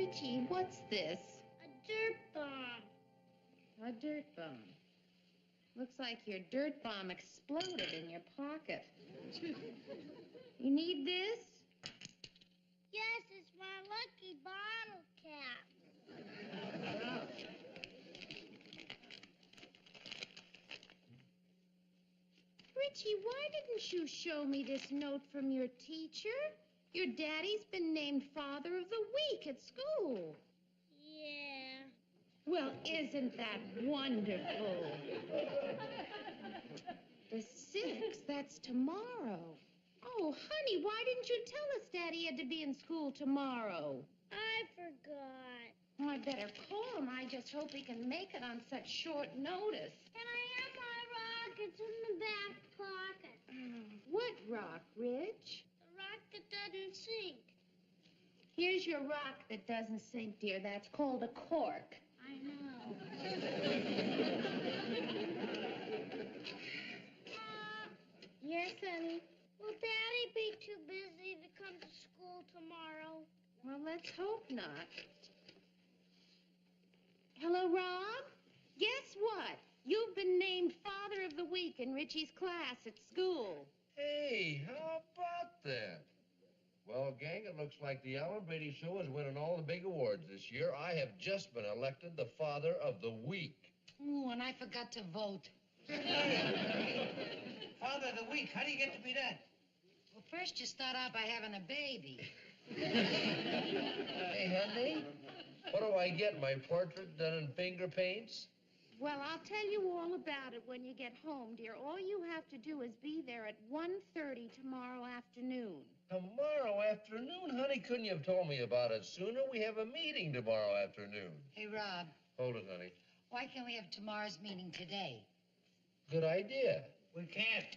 Richie, what's this? A dirt bomb. A dirt bomb. Looks like your dirt bomb exploded in your pocket. You need this? Yes, it's my lucky bottle cap. Richie, why didn't you show me this note from your teacher? Your daddy's been named Father of the Week at school. Yeah. Well, isn't that wonderful? The 6th, that's tomorrow. Oh, honey, why didn't you tell us Daddy had to be in school tomorrow? I forgot. Oh, I better call him. I just hope he can make it on such short notice. Can I have my rock? It's in the back pocket. What rock, Rich? The rock that doesn't sink. Here's your rock that doesn't sink, dear. That's called a cork. I know. Yes, honey? Will Daddy be too busy to come to school tomorrow? Well, let's hope not. Hello, Rob? Guess what? You've been named Father of the Week in Richie's class at school. Hey, how about that? Well, gang, it looks like the Alan Brady Show is winning all the big awards this year. I have just been elected the Father of the Week. Ooh, and I forgot to vote. Father of the Week, how do you get to be that? Well, first you start out by having a baby. Hey, honey, what do I get? My portrait done in finger paints? Well, I'll tell you all about it when you get home, dear. All you have to do is be there at 1:30 tomorrow afternoon. Tomorrow afternoon? Honey, couldn't you have told me about it sooner? We have a meeting tomorrow afternoon. Hey, Rob, Hold it, honey. why can't we have tomorrow's meeting today? Good idea. We can't.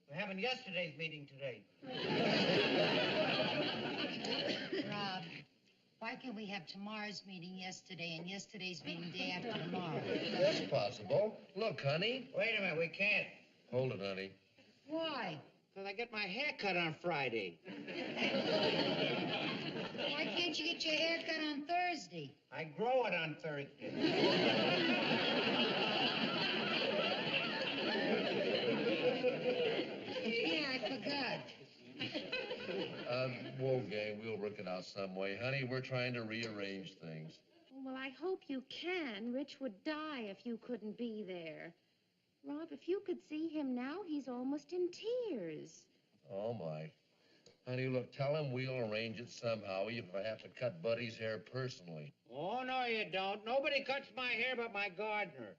We're having yesterday's meeting today. Rob, why can't we have tomorrow's meeting yesterday and yesterday's meeting day after tomorrow? That's possible. Look, honey. Wait a minute, we can't. Hold it, honey. Why? Because I get my hair cut on Friday. Why can't you get your hair cut on Thursday? I grow it on Thursday. Yeah, I forgot. Whoa, gang, we'll work it out some way. Honey, we're trying to rearrange things. Well, I hope you can. Rich would die if you couldn't be there. Rob, if you could see him now, he's almost in tears. Oh, my. Honey, look, tell him we'll arrange it somehow, even if I have to cut Buddy's hair personally. Oh, no, you don't. Nobody cuts my hair but my gardener.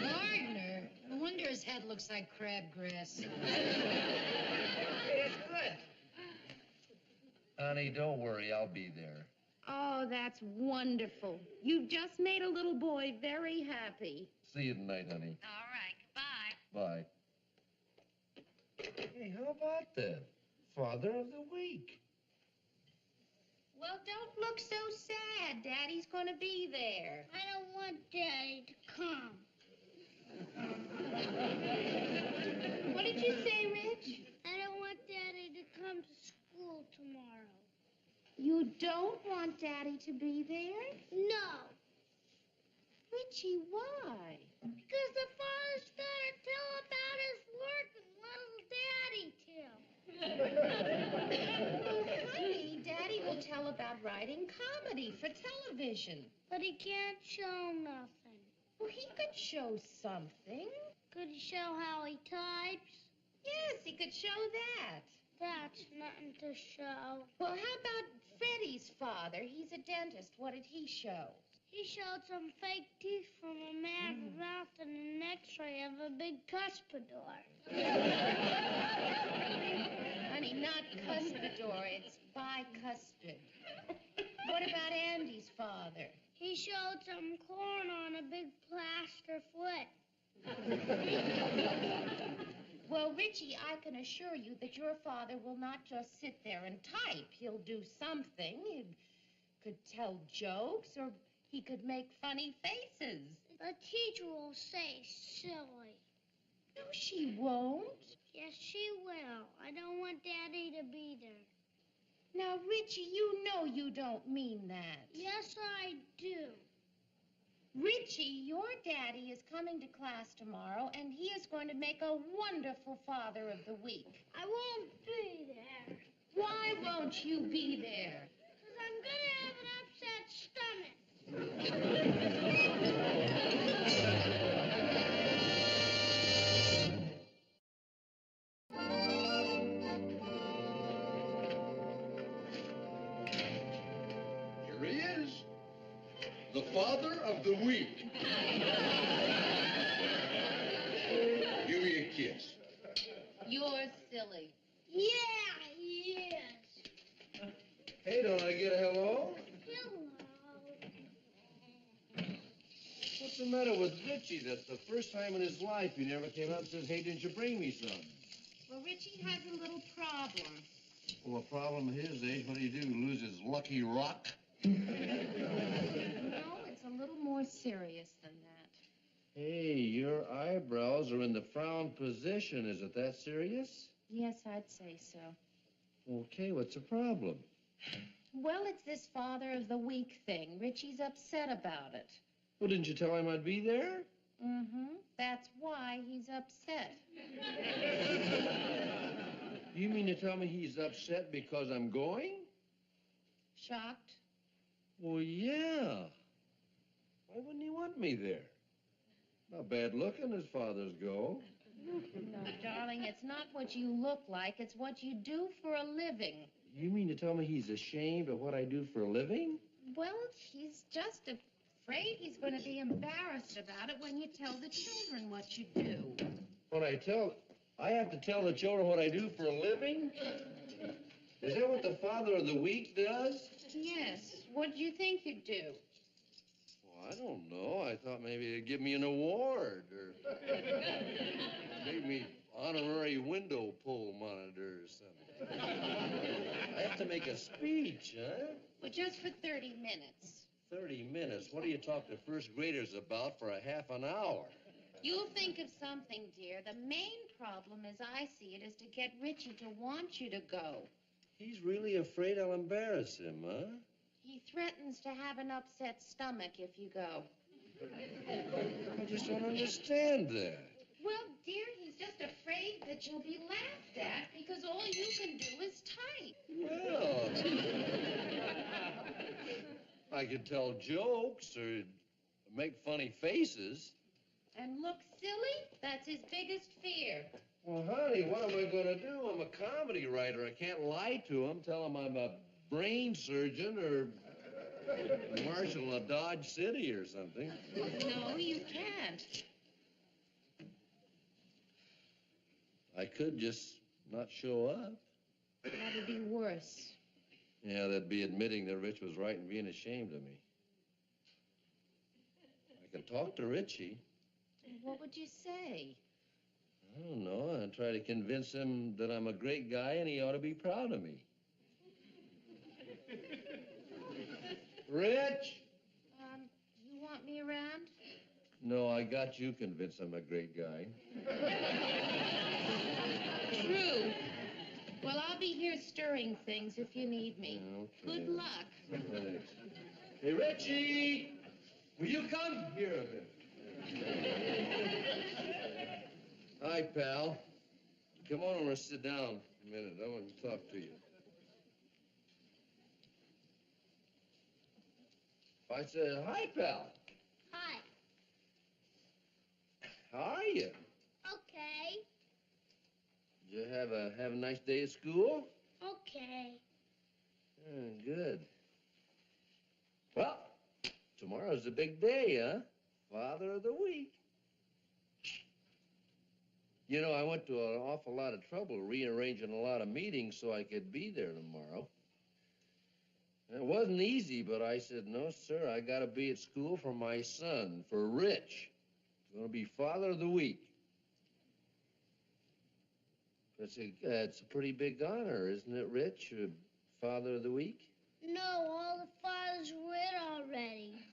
Gardner? No wonder his head looks like crabgrass. It's good. Honey, don't worry, I'll be there. Oh, that's wonderful. You've just made a little boy very happy. See you tonight, honey. All right, goodbye. Bye. Hey, how about that? Father of the Week. Well, don't look so sad. Daddy's going to be there. I don't want Daddy to come. What did you say, Rich? I don't want Daddy to come to school tomorrow. You don't want Daddy to be there? No, Richie, why? because the father's got to tell about his work and little Daddy too. Oh, honey, Daddy will tell about writing comedy for television. But he can't show nothing. Well, he could show something. Could he show how he types? Yes, he could show that. That's nothing to show. Well, how about Freddie's father? He's a dentist. What did he show? He showed some fake teeth from a man's mouth and an x-ray of a big cuspidor. Honey, not cuspidor. It's bicuspid. What about Andy's father? He showed some corn on a big plaster foot. Well, Richie, I can assure you that your father will not just sit there and type. He'll do something. He could tell jokes, or he could make funny faces. The teacher will say silly. No, she won't. Yes, she will. I don't want Daddy to be there. Now, Richie, you know you don't mean that. Yes, I do. Richie, your daddy is coming to class tomorrow, and he is going to make a wonderful Father of the Week. I won't be there. Why won't you be there? Because I'm going to have an upset stomach. Here he is, the Father of the Week. Give me a kiss. You're silly. Yeah, yes. Hey, don't I get a hello? Hello. What's the matter with Richie? That's the first time in his life he never came up and said, hey, didn't you bring me some? Well, Richie has a little problem. Well, a problem at his age, what do? Lose his lucky rock? No, it's a little more serious than that. Hey, your eyebrows are in the frown position. Is it that serious? Yes, I'd say so. Okay, what's the problem? Well, it's this Father of the Week thing. Richie's upset about it. Well, didn't you tell him I'd be there? Mm-hmm. That's why he's upset. You mean to tell me he's upset because I'm going? Shocked? Well, yeah. Why wouldn't he want me there? Not bad looking as fathers go. No, darling, it's not what you look like. It's what you do for a living. You mean to tell me he's ashamed of what I do for a living? Well, he's just afraid he's going to be embarrassed about it when you tell the children what you do. I have to tell the children what I do for a living? Is that what the Father of the Week does? Yes. What do you think you'd do? Well, I don't know. I thought maybe they'd give me an award or maybe honorary window pole monitor or something. I have to make a speech, huh? Well, just for 30 minutes. 30 minutes? What do you talk to first graders about for a half an hour? You'll think of something, dear. The main problem, as I see it, is to get Richie to want you to go. He's really afraid I'll embarrass him, huh? He threatens to have an upset stomach if you go. I just don't understand that. Well, dear, he's just afraid that you'll be laughed at because all you can do is type. Well, I could tell jokes or make funny faces. And look silly? That's his biggest fear. Well, honey, what am I going to do? I'm a comedy writer. I can't lie to him, tell him I'm a brain surgeon or marshal of Dodge City or something. No, you can't. I could just not show up. That'd be worse. Yeah, that'd be admitting that Rich was right and being ashamed of me. I can talk to Richie. What would you say? I don't know. I'd try to convince him that I'm a great guy and he ought to be proud of me. Rich! You want me around? No, I got you convinced I'm a great guy. True. Well, I'll be here stirring things if you need me. Okay. Good luck. Thanks. Hey, Richie! Will you come here a bit? Hi, pal. Come on over and sit down a minute. I want to talk to you. I said, hi, pal. Hi. How are you? Okay. Did you have a nice day at school? Okay. Good. Well, tomorrow's the big day, huh? Father of the Week. You know, I went to an awful lot of trouble rearranging a lot of meetings so I could be there tomorrow. It wasn't easy, but I said, no, sir, I got to be at school for my son, for Rich. He's going to be Father of the Week. It's a pretty big honor, isn't it, Rich? Father of the Week? No, all the fathers were in already.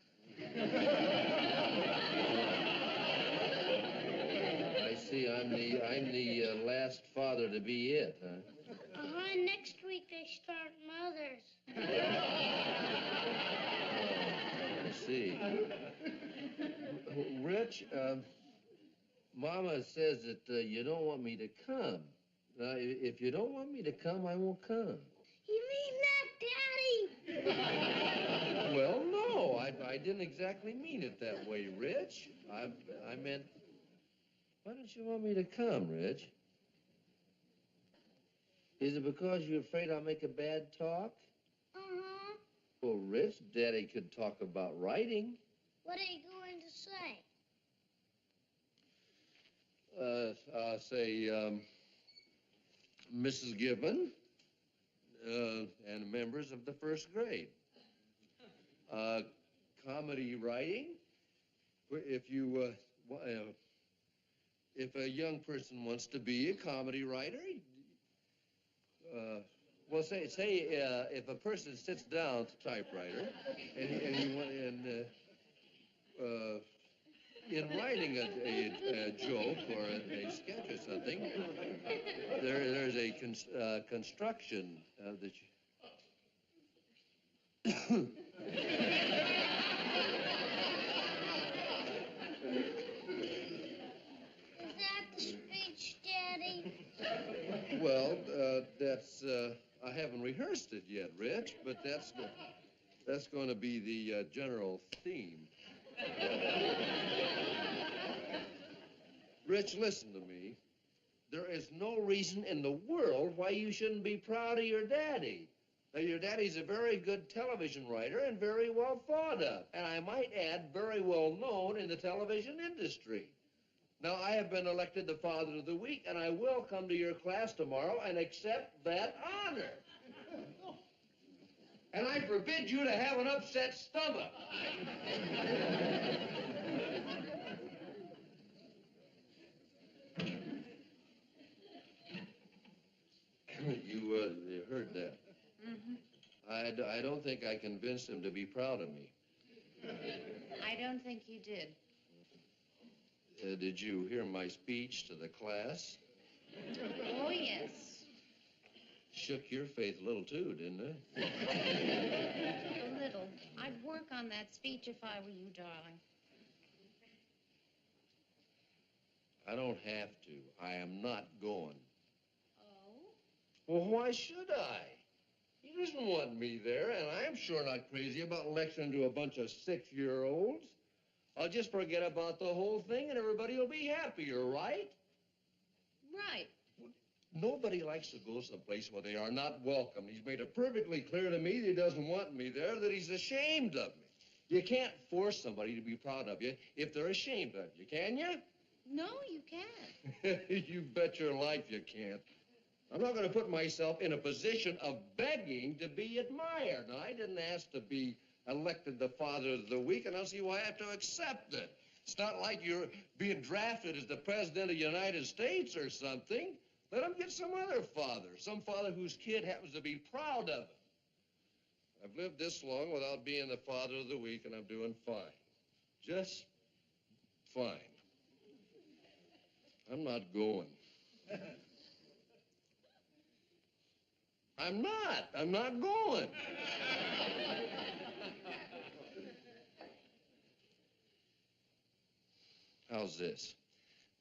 I see. I'm the last father to be it, huh? Next week they start Mothers. I see. Rich, Mama says that you don't want me to come. Now, if you don't want me to come, I won't come. You mean that, Daddy? Well, no, I didn't exactly mean it that way, Rich. I meant, why don't you want me to come, Rich? Is it because you're afraid I'll make a bad talk? Uh-huh. Well, Rich, Daddy could talk about writing. What are you going to say? I'll say, Mrs. Gibbon, and members of the first grade. Comedy writing. If you, if a young person wants to be a comedy writer, well, say if a person sits down at the typewriter in writing a joke or a sketch or something, there's a construction that you... Is that the speech, Daddy? Well, that's, I haven't rehearsed it yet, Rich, but that's going to be the general theme. Rich, listen to me. There is no reason in the world why you shouldn't be proud of your daddy. Now, your daddy's a very good television writer and very well thought of, and I might add, very well known in the television industry. Now, I have been elected the Father of the Week, and I will come to your class tomorrow and accept that honor. And I forbid you to have an upset stomach. You heard that. Mm-hmm. I don't think I convinced him to be proud of me. I don't think you did. Did you hear my speech to the class? Oh, yes. Shook your faith a little, too, didn't it? A little. I'd work on that speech if I were you, darling. I don't have to. I am not going. Oh? Well, why should I? He doesn't want me there, and I'm sure not crazy about lecturing to a bunch of 6-year-olds. I'll just forget about the whole thing, and everybody will be happier, right? Right. Nobody likes to go someplace where they are not welcome. He's made it perfectly clear to me that he doesn't want me there, that he's ashamed of me. You can't force somebody to be proud of you if they're ashamed of you, can you? No, you can't. You bet your life you can't. I'm not going to put myself in a position of begging to be admired. Now, I didn't ask to be elected the Father of the Week, and I don't see why I have to accept it. It's not like you're being drafted as the President of the United States or something. Let him get some other father, some father whose kid happens to be proud of him. I've lived this long without being the Father of the Week, and I'm doing fine. Just fine. I'm not going. I'm not going. How's this?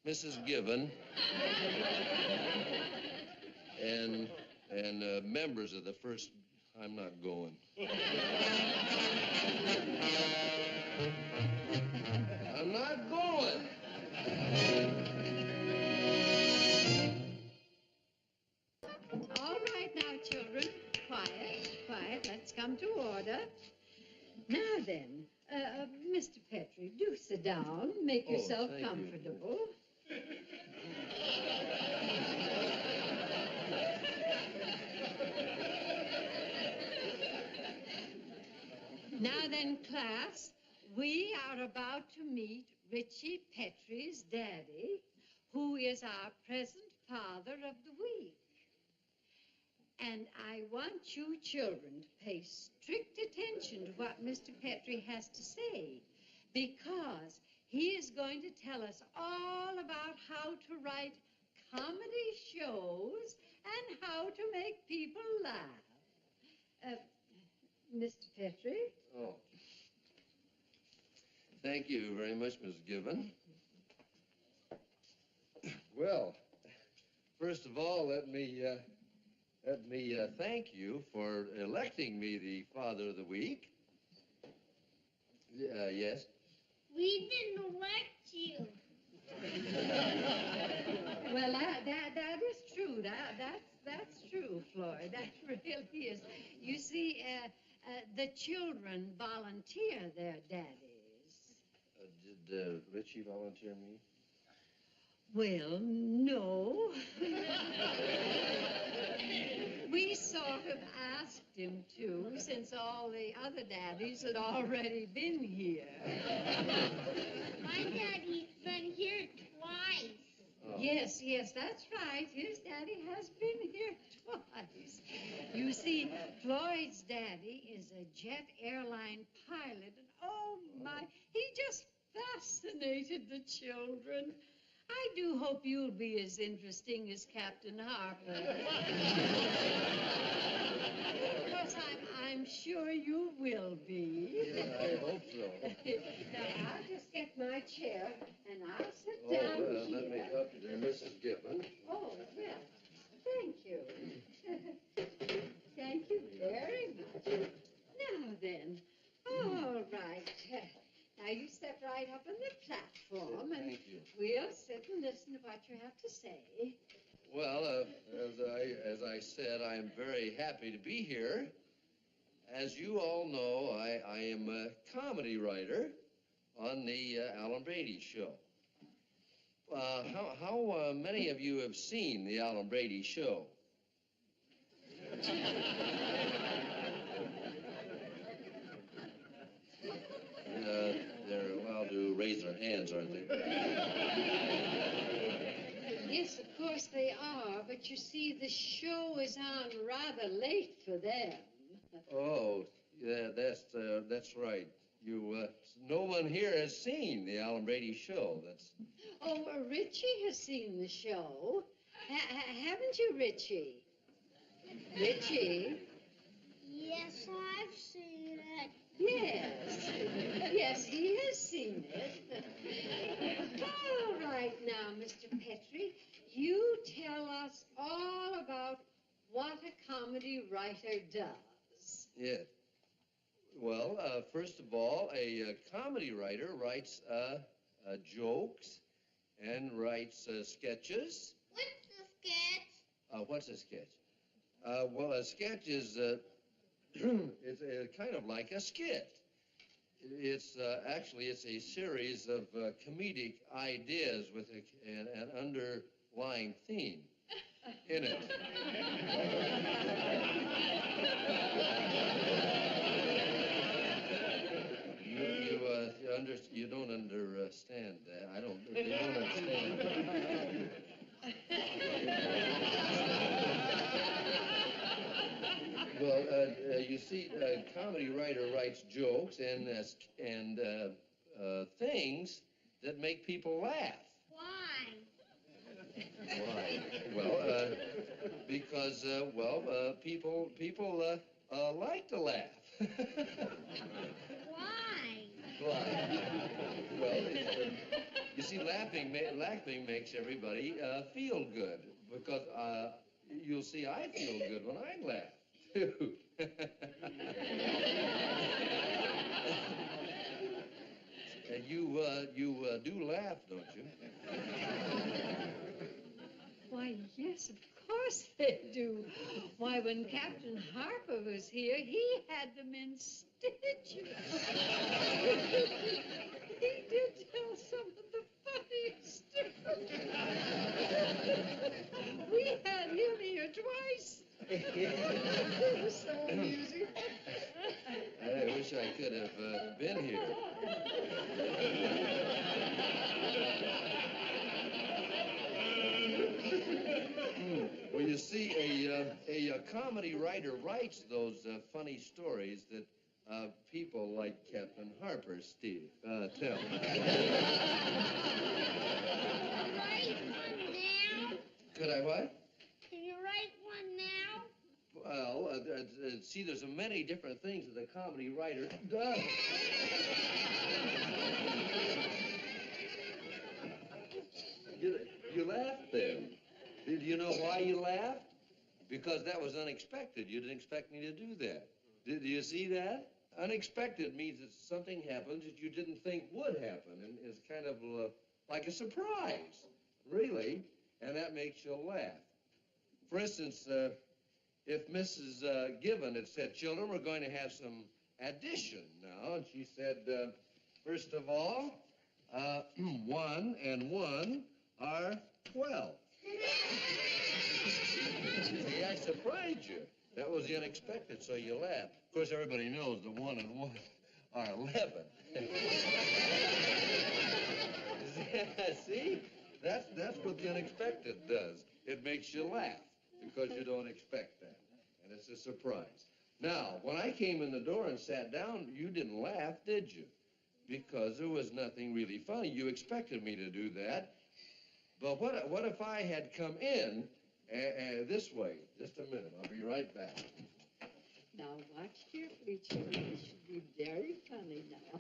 Mrs. Gibbon and members of the first, I'm not going. I'm not going. All right now, children. Quiet. Let's come to order. Now then, Mr. Petrie, do sit down. Make yourself thank comfortable. Now then, class, we are about to meet Richie Petrie's daddy, who is our present Father of the Week. And I want you children to pay strict attention to what Mr. Petrie has to say, because he is going to tell us all about how to write comedy shows and how to make people laugh. Mr. Petrie? Oh. Thank you very much, Miss Gibbon. Well, first of all, let me thank you for electing me the Father of the Week. Yes? We didn't elect you. Well, that is true. That's true, Floyd. That really is. You see, the children volunteer their daddies. Did Richie volunteer me? Well, no. We sort of asked him to, since all the other daddies had already been here. My daddy's been here twice. Oh. Yes, that's right. His daddy has been here twice. You see, Floyd's daddy is a jet airline pilot, and oh my, he just fascinated the children. I do hope you'll be as interesting as Captain Harper. Of course, I'm sure you will be. Yeah, I hope so. Now, I'll just get my chair, and I'll sit Oh, down well, here. let me help you there, Mrs. Gibbon. Oh, well, thank you. Thank you very much. Now then, all right. Now you step right up on the platform, and Thank you. we'll sit and listen to what you have to say. Well, as I said, I am very happy to be here. As you all know, I am a comedy writer on the Alan Brady Show. How many of you have seen the Alan Brady Show? They're allowed to raise their hands, aren't they? Yes, of course they are, but you see, the show is on rather late for them. Oh, yeah, that's right. No one here has seen the Alan Brady Show. Oh, Richie has seen the show. Haven't you, Richie? Richie? Yes, I've seen it. Yes, he has seen it. All right now, Mr. Petrie, you tell us all about what a comedy writer does. Yeah. Well, first of all, a comedy writer writes jokes and writes sketches. What's the sketch? What's a sketch? Well, a sketch is it's kind of like a skit. It's actually it's a series of comedic ideas with an underlying theme in it. You don't understand that. I don't. You don't understand. Well, you see, a comedy writer writes jokes and things that make people laugh. Why? Why? Well, because people like to laugh. Why? Why? Well, you see, laughing makes everybody feel good because you'll see I feel good when I laugh too. And you do laugh, don't you? Why, yes, of course they do. Why, when Captain Harper was here, he had them in stitches. He did tell some of the funniest stories. We had him here twice. It was so amusing. I wish I could have been here. Well, you see, a comedy writer writes those funny stories that people like Captain Harper, Steve, tell. Write one down? Could I what? Can you write Well, see, there's many different things that a comedy writer does. You laughed there. Did you know why you laughed? Because that was unexpected. You didn't expect me to do that. Did you see that? Unexpected means that something happens that you didn't think would happen, and it's kind of like a surprise, really, and that makes you laugh. For instance, if Mrs. Given had said, "Children, we're going to have some addition now," and she said, first of all, 1 and 1 are 12. See, I surprised you. That was the unexpected, so you laughed. Of course, everybody knows the 1 and 1 are 11. See? That's what the unexpected does. It makes you laugh because you don't expect that. And it's a surprise. Now, when I came in the door and sat down, you didn't laugh, did you? Because there was nothing really funny. You expected me to do that. But what if I had come in this way? Just a minute. I'll be right back. Now, watch carefully, children. This should be very funny now.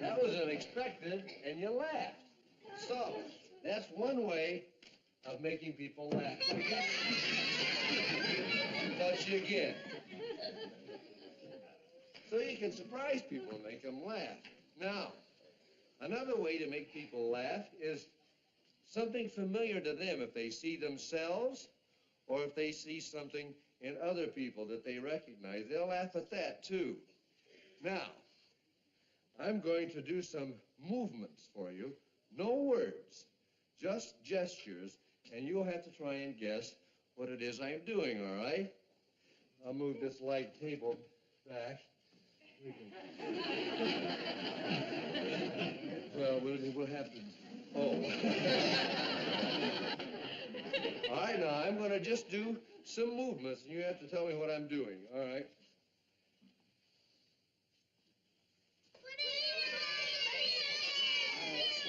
That was unexpected, and you laughed. So, that's one way of making people laugh. Touch you again. So you can surprise people and make them laugh. Now, another way to make people laugh is something familiar to them. If they see themselves or if they see something in other people that they recognize, they'll laugh at that too. Now, I'm going to do some movements for you. No words, just gestures, and you'll have to try and guess what it is I'm doing, all right? I'll move this light table back. Well, we'll have to... Oh. All right, now, I'm going to just do some movements, and you have to tell me what I'm doing, all right?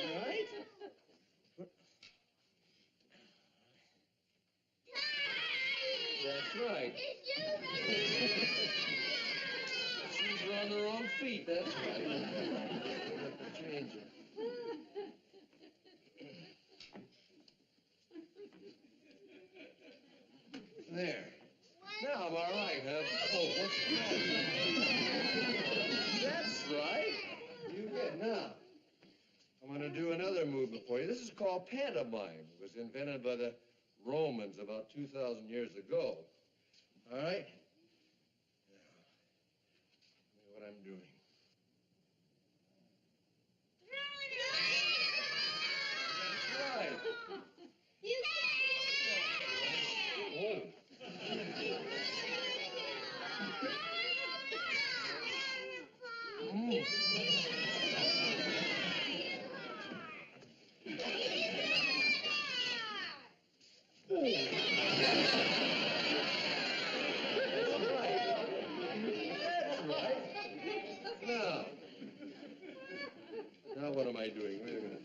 All right. That's right. Shoes are on the wrong feet, that's right. We'll have to change it. There. Now I'm all right, huh? Oh, what's that? That's right. You get now. I'm going to do another movement for you. This is called pantomime. It was invented by the Romans about 2,000 years ago. All right? Now, what I'm doing. That's right. You Oh. Mm. Now what am I doing? Wait a minute.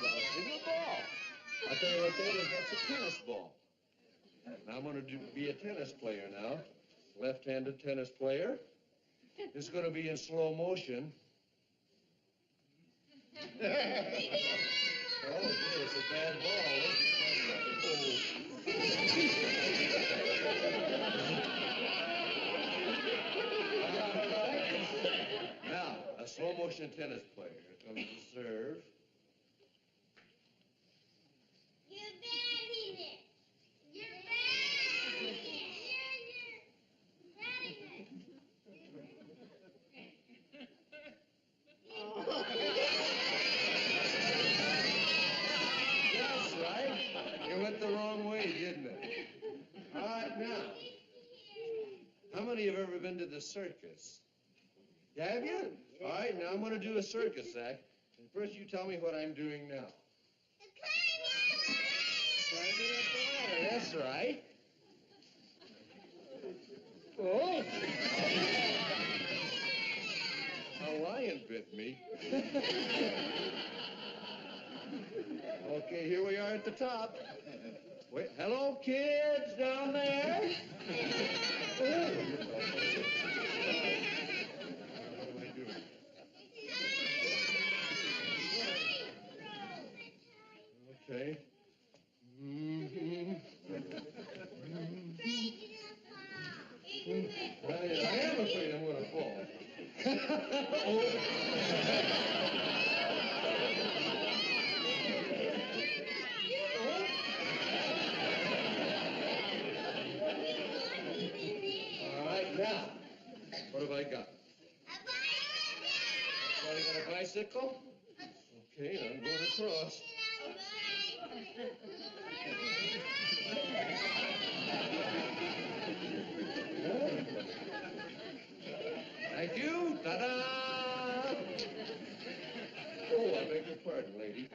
Bouncing a ball. I'll tell you what that is. That's a tennis ball. Now I'm going to be a tennis player now. Left-handed tennis player. It's going to be in slow motion. Oh, dear, it's a bad ball. Now, a slow motion tennis player. Here comes the serve. You're bad in it. You're bad in it. You're bad in it. That's right. It went the wrong way, didn't it? All right, now. How many have ever been to the circus? Have you? All right, now I'm going to do a circus act. And first you tell me what I'm doing now. Climbing up the ladder, that's right. Oh! A lion bit me. Okay, here we are at the top. Wait, hello, kids down there. Okay. I am afraid I'm going to fall. All right, now, what have I got? Somebody got a bicycle? Okay, I'm going across. Thank you. Ta-da! Oh, I beg your pardon, lady.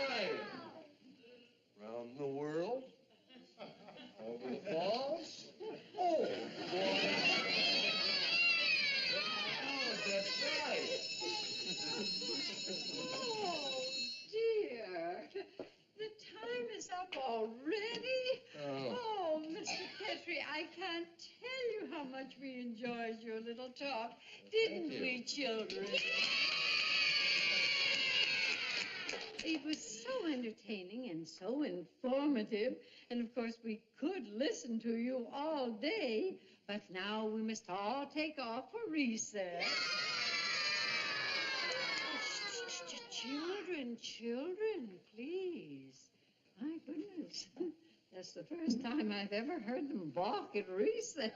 Right. Round the world. Over the falls. Oh, boy. Oh, that's right. Oh, dear. The time is up already. Oh, Mr. Petrie, I can't tell you how much we enjoyed your little talk. Didn't we, children? It was so entertaining and so informative. And, of course, we could listen to you all day. But now we must all take off for recess. Children, please. My goodness. That's the first time I've ever heard them balk at recess.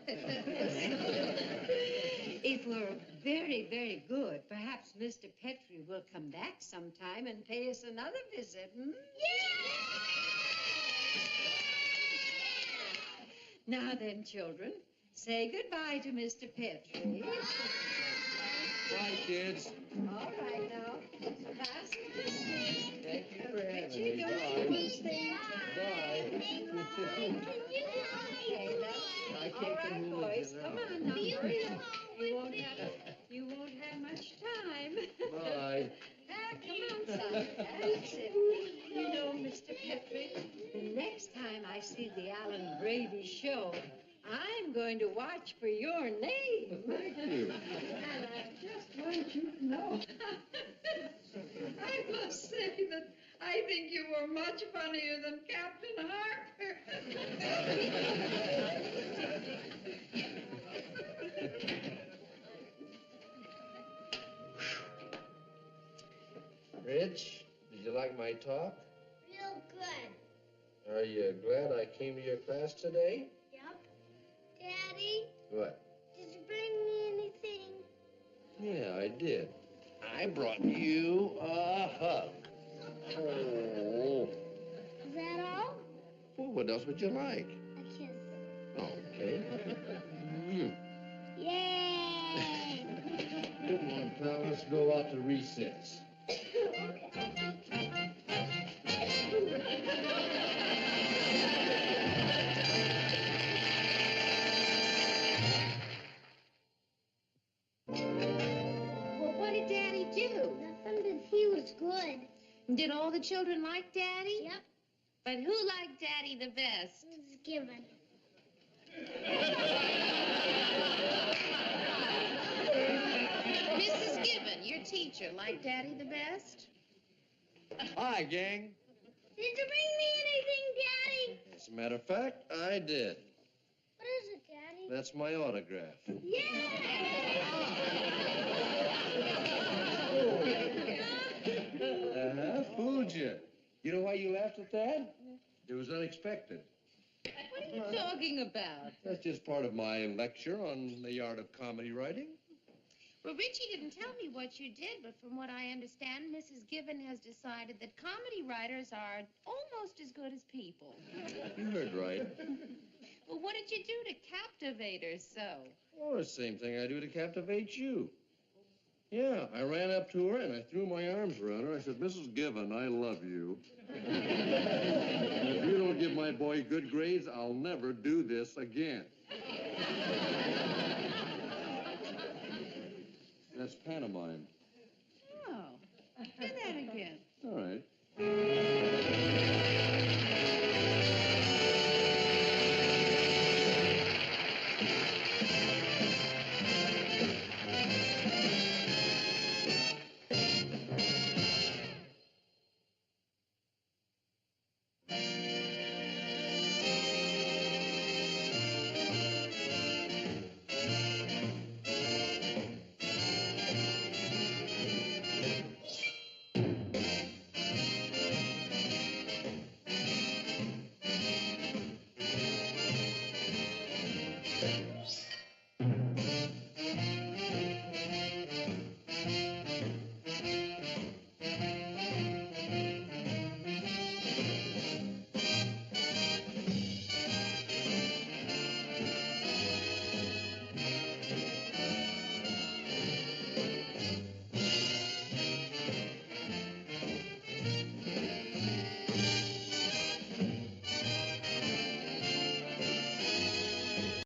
If we're very, very good, perhaps Mr. Petrie will come back sometime and pay us another visit. Hmm? Yeah! Now then, children, say goodbye to Mr. Petrie. Bye, kids. All right, now. Class is dismissed. Thank you for having Richie, me. don't you want to stay? Bye. Okay, now. I All can't right, come boys, with you come now. on now. Hurry up. You won't have much time. Bye. Come on, son. That's it. You know, Mr. Petrie, the next time I see the Alan Brady show, I'm going to watch for your name. Thank you. And I just want you to know, I must say that I think you were much funnier than Captain Harper. Rich, did you like my talk? Real good. Are you glad I came to your class today? Yep. Daddy, What? did you bring me anything? Yeah, I did. I brought you a hug. Oh. Is that all? Well, what else would you like? A kiss. Okay. Yay! Come on, pal, let's go out to recess. Well, what did Daddy do? Nothing, but he was good. Did all the children like Daddy? Yep. But who liked Daddy the best? It was given. Mrs. Gibbon, your teacher, liked Daddy the best? Hi, gang. Did you bring me anything, Daddy? As a matter of fact, I did. What is it, Daddy? That's my autograph. Yeah! Food You know why you laughed at that? It was unexpected. What are you talking about? That's just part of my lecture on the art of comedy writing. Well, Richie didn't tell me what you did, but from what I understand, Mrs. Given has decided that comedy writers are almost as good as people. You heard right. Well, what did you do to captivate her so? Oh, the same thing I do to captivate you. Yeah, I ran up to her and I threw my arms around her. I said, Mrs. Given, I love you. If you don't give my boy good grades, I'll never do this again. That's pantomime. Oh, do that again. All right.